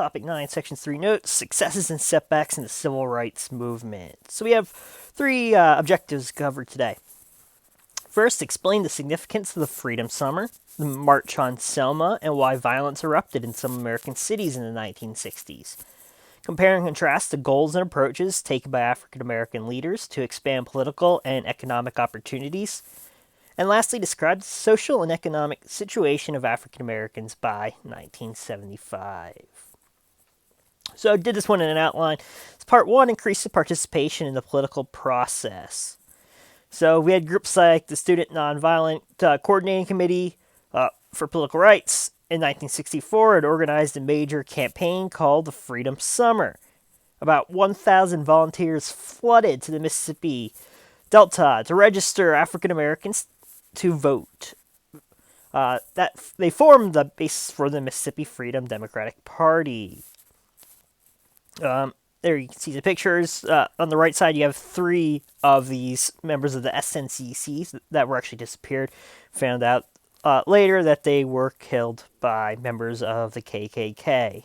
Topic 9, Section 3 notes, successes and setbacks in the civil rights movement. So we have three objectives covered today. First, explain the significance of the Freedom Summer, the March on Selma, and why violence erupted in some American cities in the 1960s. Compare and contrast the goals and approaches taken by African American leaders to expand political and economic opportunities. And lastly, describe the social and economic situation of African Americans by 1975. So I did this one in an outline. It's part one, increase the participation in the political process. So we had groups like the Student Nonviolent Coordinating Committee for Political Rights. In 1964, it organized a major campaign called the Freedom Summer. About 1,000 volunteers flooded to the Mississippi Delta to register African Americans to vote. That they formed the basis for the Mississippi Freedom Democratic Party. There you can see the pictures. On the right side, you have three of these members of the SNCCs that were actually disappeared. Found out later that they were killed by members of the KKK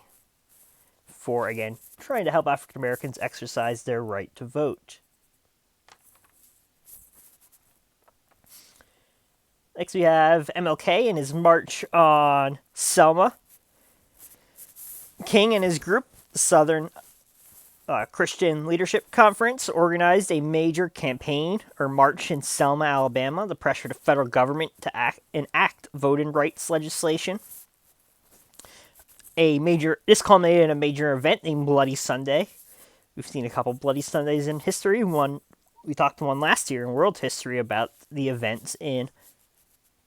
for, again, trying to help African Americans exercise their right to vote. Next, we have MLK and his March on Selma. King and his group, the Southern Christian Leadership Conference, organized a major campaign or march in Selma, Alabama, to pressure the federal government to enact voting rights legislation. This culminated in a major event named Bloody Sunday. We've seen a couple Bloody Sundays in history. We talked one last year in world history about the events in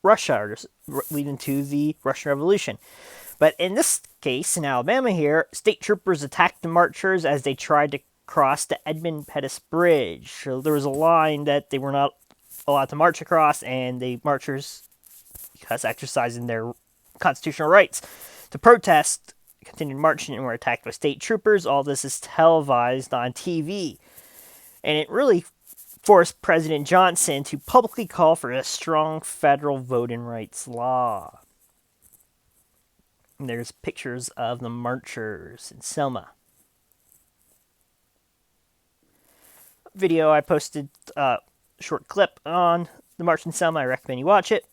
Russia, leading to the Russian Revolution. But in this case, in Alabama here, state troopers attacked the marchers as they tried to cross the Edmund Pettus Bridge. So there was a line that they were not allowed to march across, and the marchers, because exercising their constitutional rights to protest, continued marching and were attacked by state troopers. All this is televised on TV. And it really forced President Johnson to publicly call for a strong federal voting rights law. And there's pictures of the marchers in Selma. Video I posted a short clip on the March in Selma. I recommend you watch it.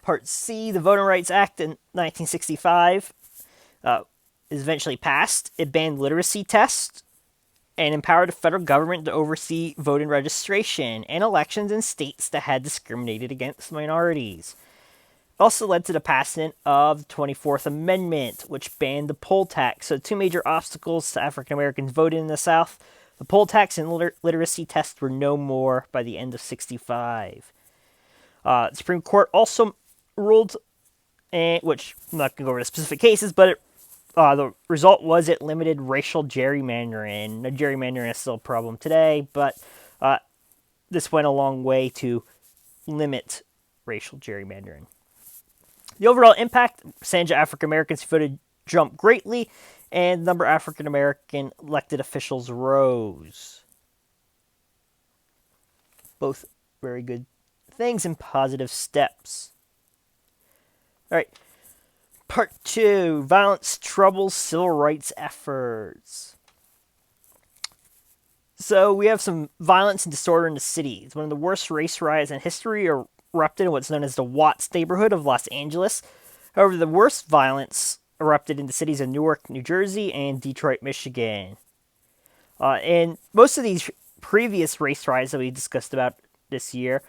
Part C, the Voting Rights Act in 1965 is eventually passed. It banned literacy tests and empowered the federal government to oversee voting registration and elections in states that had discriminated against minorities. It also led to the passing of the 24th Amendment, which banned the poll tax. So two major obstacles to African Americans voting in the South. The poll tax and literacy tests were no more by the end of 65. The Supreme Court also ruled, which I'm not going to go over the specific cases, but the result was it limited racial gerrymandering. Now, gerrymandering is still a problem today, but this went a long way to limit racial gerrymandering. The overall impact, percentage of African Americans who voted jumped greatly, and the number of African American elected officials rose. Both very good things and positive steps. All right. Part 2, violence troubles civil rights efforts. So we have some violence and disorder in the city. It's one of the worst race riots in history erupted in what's known as the Watts neighborhood of Los Angeles. However, the worst violence erupted in the cities of Newark, New Jersey, and Detroit, Michigan. And most of these previous race riots that we discussed about this year,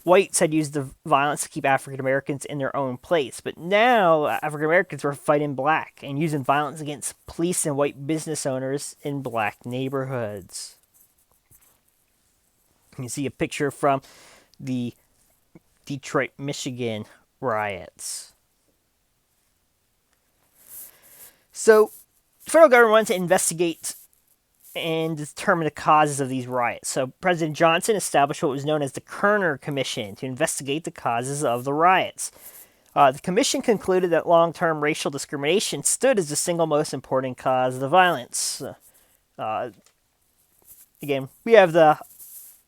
whites had used the violence to keep African Americans in their own place. But now, African Americans were fighting black and using violence against police and white business owners in black neighborhoods. You can see a picture from the Detroit, Michigan riots. So, the federal government wanted to investigate and determine the causes of these riots. So, President Johnson established what was known as the Kerner Commission to investigate the causes of the riots. The commission concluded that long-term racial discrimination stood as the single most important cause of the violence. Again, we have the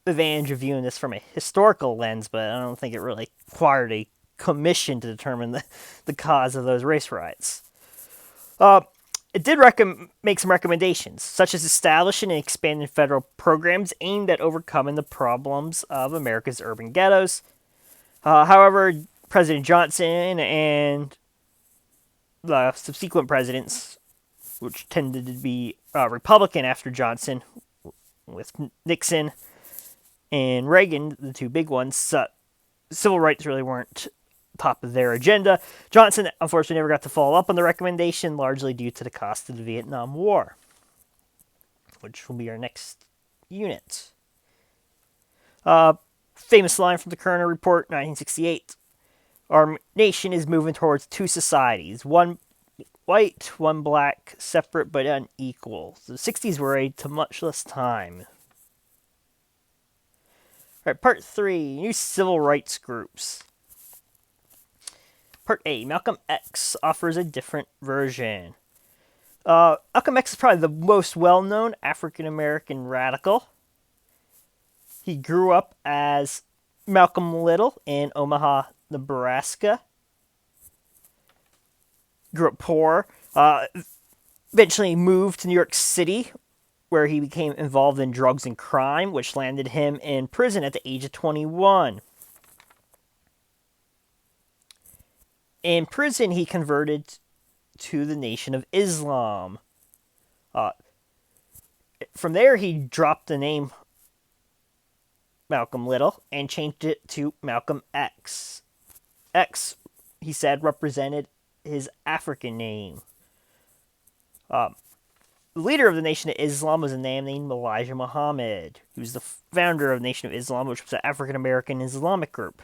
advantage of viewing this from a historical lens, but I don't think it really required a commission to determine the cause of those race riots. It did make some recommendations, such as establishing and expanding federal programs aimed at overcoming the problems of America's urban ghettos. However, President Johnson and the subsequent presidents, which tended to be Republican after Johnson, with Nixon and Reagan, the two big ones, civil rights really weren't top of their agenda. Johnson, unfortunately, never got to follow up on the recommendation, largely due to the cost of the Vietnam War, which will be our next unit. Famous line from the Kerner Report, 1968. Our nation is moving towards two societies, one white, one black, separate but unequal. The 60s were a tumultuous time. All right, part 3, new civil rights groups. Part A, Malcolm X offers a different version. Malcolm X is probably the most well-known African-American radical. He grew up as Malcolm Little in Omaha, Nebraska. Grew up poor. Eventually moved to New York City, where he became involved in drugs and crime, which landed him in prison at the age of 21. In prison, he converted to the Nation of Islam. From there, he dropped the name Malcolm Little and changed it to Malcolm X. X, he said, represented his African name. The leader of the Nation of Islam was a man named Elijah Muhammad. He was the founder of the Nation of Islam, which was an African-American Islamic group.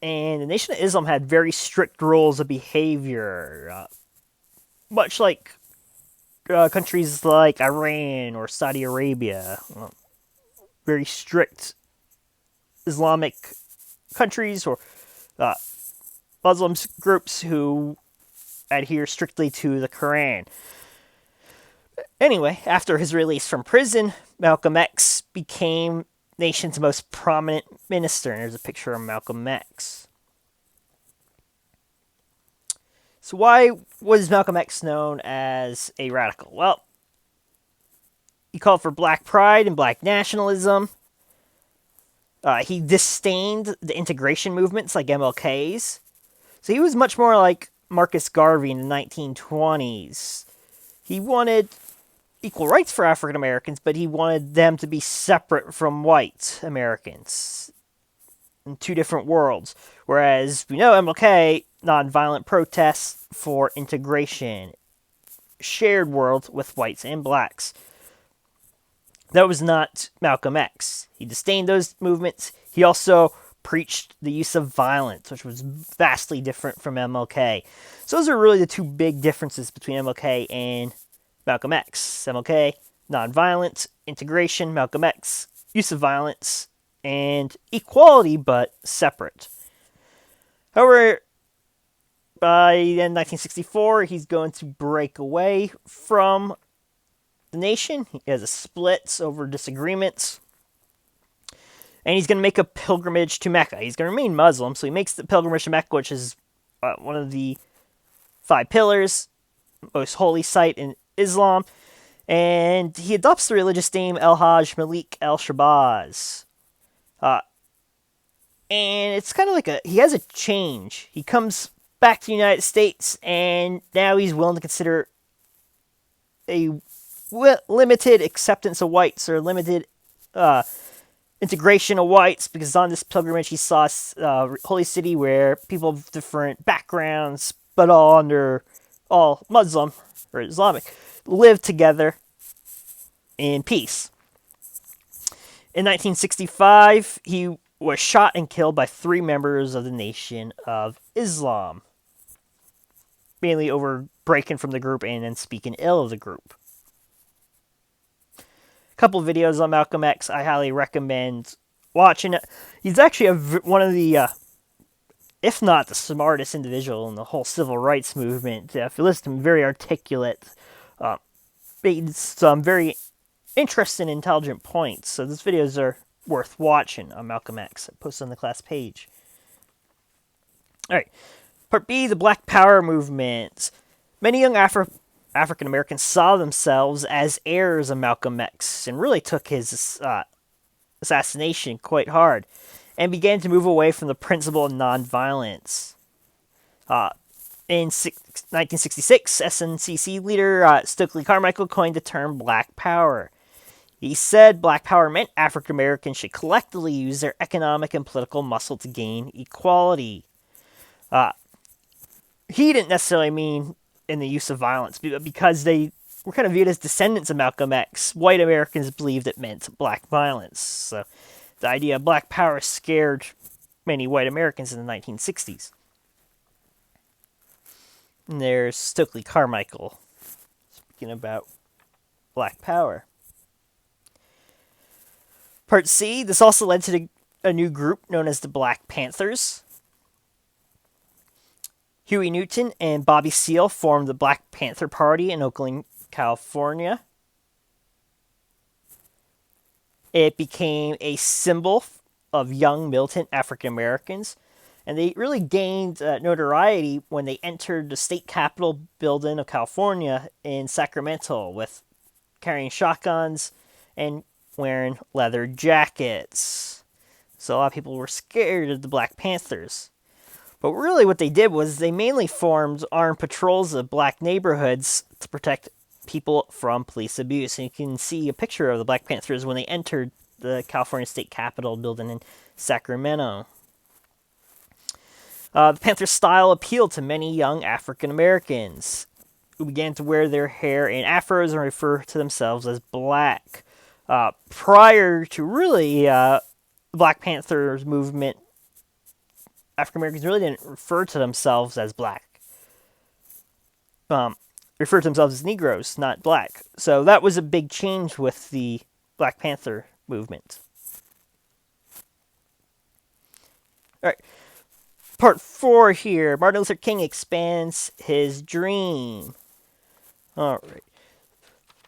And the Nation of Islam had very strict rules of behavior, much like countries like Iran or Saudi Arabia. Very strict Islamic countries or Muslim groups who adhere strictly to the Quran. Anyway, after his release from prison, Malcolm X became nation's most prominent minister, and there's a picture of Malcolm X. So why was Malcolm X known as a radical? Well, he called for black pride and black nationalism. He disdained the integration movements like MLK's. So he was much more like Marcus Garvey in the 1920s. He wanted equal rights for African Americans, but he wanted them to be separate from white Americans in two different worlds. Whereas we know MLK, nonviolent protests for integration, shared world with whites and blacks. That was not Malcolm X. He disdained those movements. He also preached the use of violence, which was vastly different from MLK. So those are really the two big differences between MLK and Malcolm X. MLK, nonviolent, integration. Malcolm X, use of violence, and equality, but separate. However, by then 1964, he's going to break away from the nation. He has a split over disagreements. And he's going to make a pilgrimage to Mecca. He's going to remain Muslim, so he makes the pilgrimage to Mecca, which is one of the 5 pillars, most holy site in Islam. And he adopts the religious name El-Hajj Malik El-Shabazz. And it's kind of like he has a change. He comes back to the United States, and now he's willing to consider a limited acceptance of whites, or limited integration of whites, because on this pilgrimage he saw a holy city where people of different backgrounds, but all Muslim or Islamic, live together in peace. In 1965, he was shot and killed by 3 members of the Nation of Islam, mainly over breaking from the group and then speaking ill of the group. A couple of videos on Malcolm X I highly recommend watching it. He's actually one of the, if not the smartest individual in the whole civil rights movement. If you listen to him, very articulate, made some very interesting, intelligent points. So these videos are worth watching on Malcolm X. I posted on the class page. All right. Part B, the Black Power movement. Many young African Americans saw themselves as heirs of Malcolm X and really took his assassination quite hard and began to move away from the principle of nonviolence. In 1966, SNCC leader Stokely Carmichael coined the term Black Power. He said Black Power meant African Americans should collectively use their economic and political muscle to gain equality. He didn't necessarily mean in the use of violence, because they were kind of viewed as descendants of Malcolm X. White Americans believed it meant black violence. So the idea of Black Power scared many white Americans in the 1960s. And there's Stokely Carmichael speaking about Black Power. Part C, this also led to a new group known as the Black Panthers. Huey Newton and Bobby Seale formed the Black Panther Party in Oakland, California. It became a symbol of young militant African Americans, and they really gained notoriety when they entered the state capitol building of California in Sacramento with carrying shotguns and wearing leather jackets. So a lot of people were scared of the Black Panthers. But really what they did was they mainly formed armed patrols of black neighborhoods to protect people from police abuse. And you can see a picture of the Black Panthers when they entered the California State Capitol building in Sacramento. The Panther style appealed to many young African Americans who began to wear their hair in afros and refer to themselves as black. Prior to really the Black Panthers movement, African Americans really didn't refer to themselves as black. Referred to themselves as Negroes, not black. So that was a big change with the Black Panther movement. All right. Part 4 here. Martin Luther King expands his dream. All right.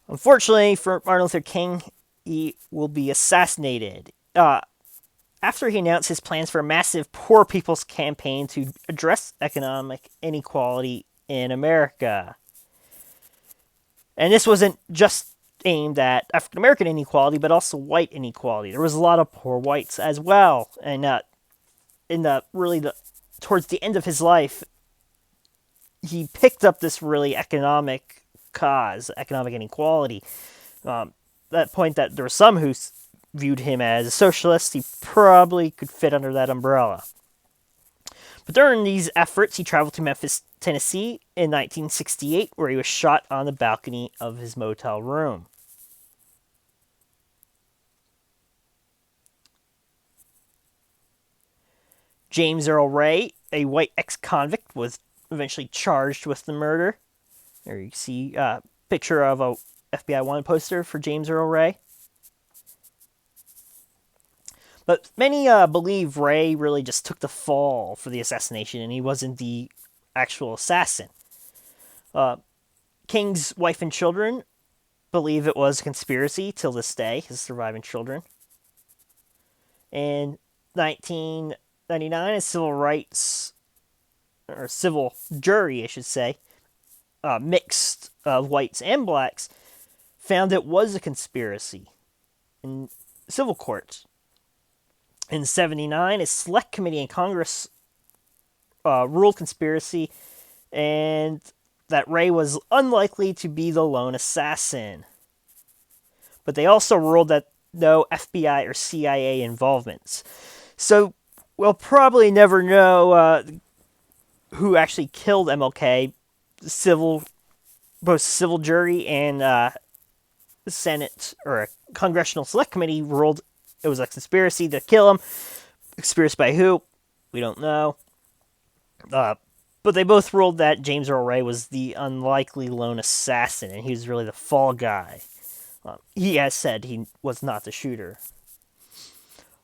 Unfortunately for Martin Luther King, he will be assassinated. After he announced his plans for a massive poor people's campaign to address economic inequality in America. And this wasn't just aimed at African American inequality, but also white inequality. There was a lot of poor whites as well. And towards the end of his life, he picked up this really economic cause, economic inequality. That point that there were some who viewed him as a socialist. He probably could fit under that umbrella. But during these efforts, he traveled to Memphis, Tennessee in 1968, where he was shot on the balcony of his motel room. James Earl Ray, a white ex-convict, was eventually charged with the murder. There you see a picture of a FBI wanted poster for James Earl Ray. But many believe Ray really just took the fall for the assassination and he wasn't the actual assassin. King's wife and children believe it was a conspiracy till this day, his surviving children. In 1999, a civil jury, I should say, mixed of whites and blacks, found it was a conspiracy in civil courts. In 1979, a select committee in Congress ruled conspiracy and that Ray was unlikely to be the lone assassin. But they also ruled that no FBI or CIA involvements. So we'll probably never know who actually killed MLK. Both civil jury and Senate or a Congressional Select Committee ruled it was a conspiracy to kill him. Conspiracy by who? We don't know. But they both ruled that James Earl Ray was the unlikely lone assassin, and he was really the fall guy. He has said he was not the shooter.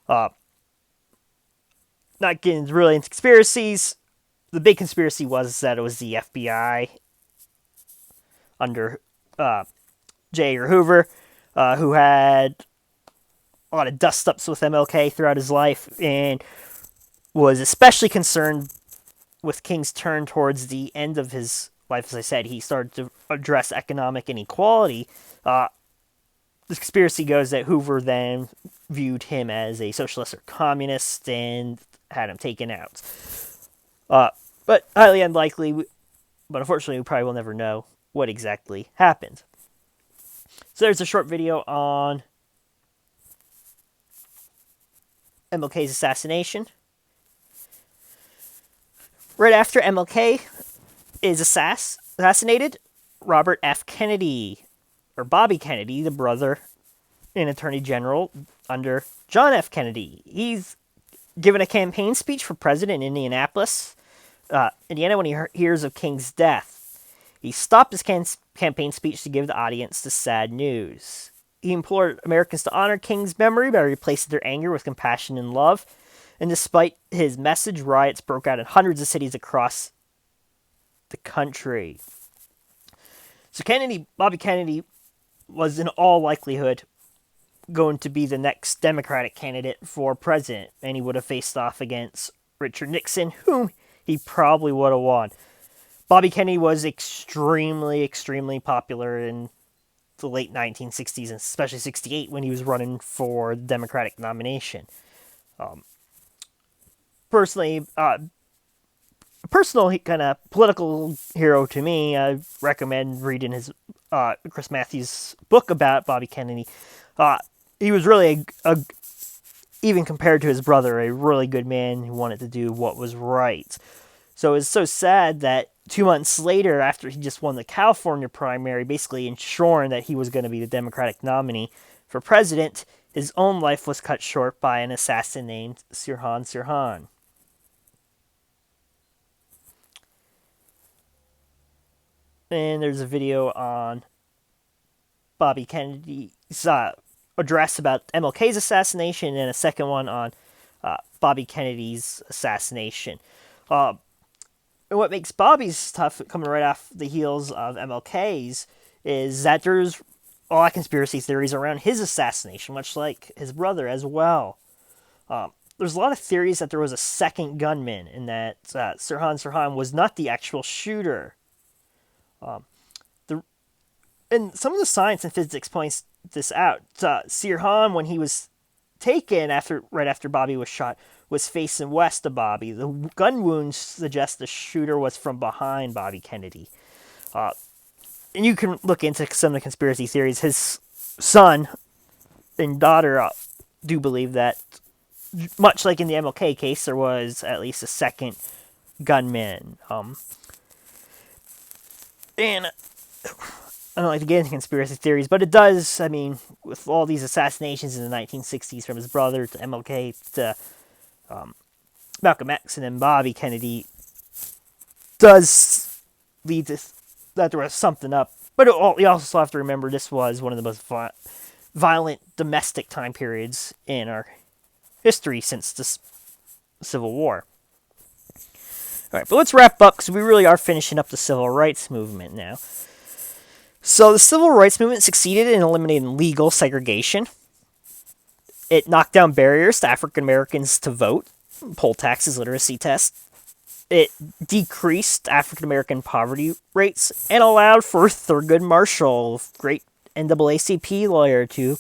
Not getting really into conspiracies. The big conspiracy was that it was the FBI under J. Edgar Hoover, who had a lot of dust-ups with MLK throughout his life and was especially concerned with King's turn towards the end of his life, as I said, he started to address economic inequality. The conspiracy goes that Hoover then viewed him as a socialist or communist and had him taken out. But highly unlikely, but unfortunately we probably will never know what exactly happened. So there's a short video on MLK's assassination. Right after MLK is assassinated, Robert F. Kennedy, or Bobby Kennedy, the brother and Attorney General under John F. Kennedy, he's given a campaign speech for president in Indianapolis, Indiana, when he hears of King's death. He stopped his campaign speech to give the audience the sad news. He implored Americans to honor King's memory by replacing their anger with compassion and love. And despite his message, riots broke out in hundreds of cities across the country. So Bobby Kennedy, was in all likelihood going to be the next Democratic candidate for president, and he would have faced off against Richard Nixon, whom he probably would have won. Bobby Kennedy was extremely, extremely popular in the late 1960s, and especially 68 when he was running for the Democratic nomination. Personally, personal kind of political hero to me, I recommend reading his Chris Matthews' book about Bobby Kennedy. He was really even compared to his brother, a really good man who wanted to do what was right. So it's so sad that 2 months later, after he just won the California primary, basically ensuring that he was going to be the Democratic nominee for president, his own life was cut short by an assassin named Sirhan Sirhan. And there's a video on Bobby Kennedy's address about MLK's assassination, and a second one on Bobby Kennedy's assassination. And what makes Bobby's tough, coming right off the heels of MLK's, is that there's a lot of conspiracy theories around his assassination, much like his brother as well. There's a lot of theories that there was a second gunman, and that Sirhan Sirhan was not the actual shooter. And some of the science and physics points this out. Sirhan, when he was taken right after Bobby was shot, was facing west of Bobby. The gun wounds suggest the shooter was from behind Bobby Kennedy. And you can look into some of the conspiracy theories. His son and daughter do believe that, much like in the MLK case, there was at least a second gunman. And I don't like to get into conspiracy theories, but it does, with all these assassinations in the 1960s, from his brother to MLK to Malcolm X and then Bobby Kennedy, does lead to that there was something up. But you also have to remember this was one of the most violent domestic time periods in our history since the Civil War. All right, but let's wrap up, because we really are finishing up the civil rights movement now. So the civil rights movement succeeded in eliminating legal segregation. It knocked down barriers to African Americans to vote, poll taxes, literacy tests. It decreased African American poverty rates and allowed for Thurgood Marshall, great NAACP lawyer, to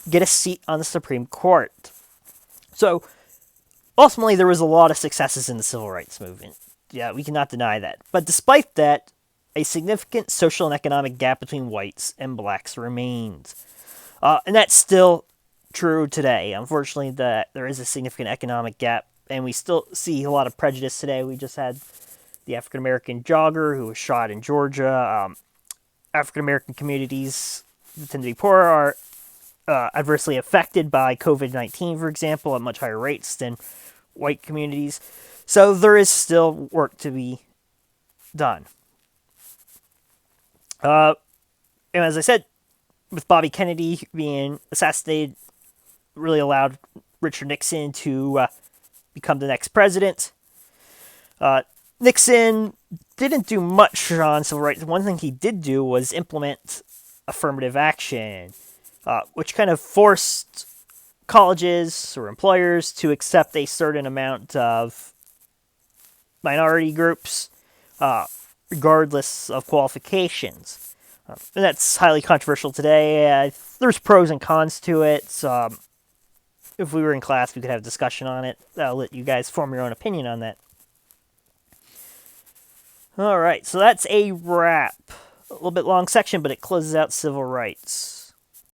get a seat on the Supreme Court. So ultimately, there was a lot of successes in the civil rights movement. Yeah, we cannot deny that. But despite that, a significant social and economic gap between whites and blacks remains. And that's still true today. Unfortunately, there is a significant economic gap, and we still see a lot of prejudice today. We just had the African-American jogger who was shot in Georgia. African-American communities that tend to be poorer are adversely affected by COVID-19, for example, at much higher rates than white communities. So there is still work to be done. And as I said, with Bobby Kennedy being assassinated, really allowed Richard Nixon to become the next president. Nixon didn't do much on civil rights. One thing he did do was implement affirmative action, which kind of forced colleges or employers to accept a certain amount of minority groups, regardless of qualifications. And that's highly controversial today. There's pros and cons to it. So, if we were in class, we could have a discussion on it. I'll let you guys form your own opinion on that. Alright, so that's a wrap. A little bit long section, but it closes out civil rights.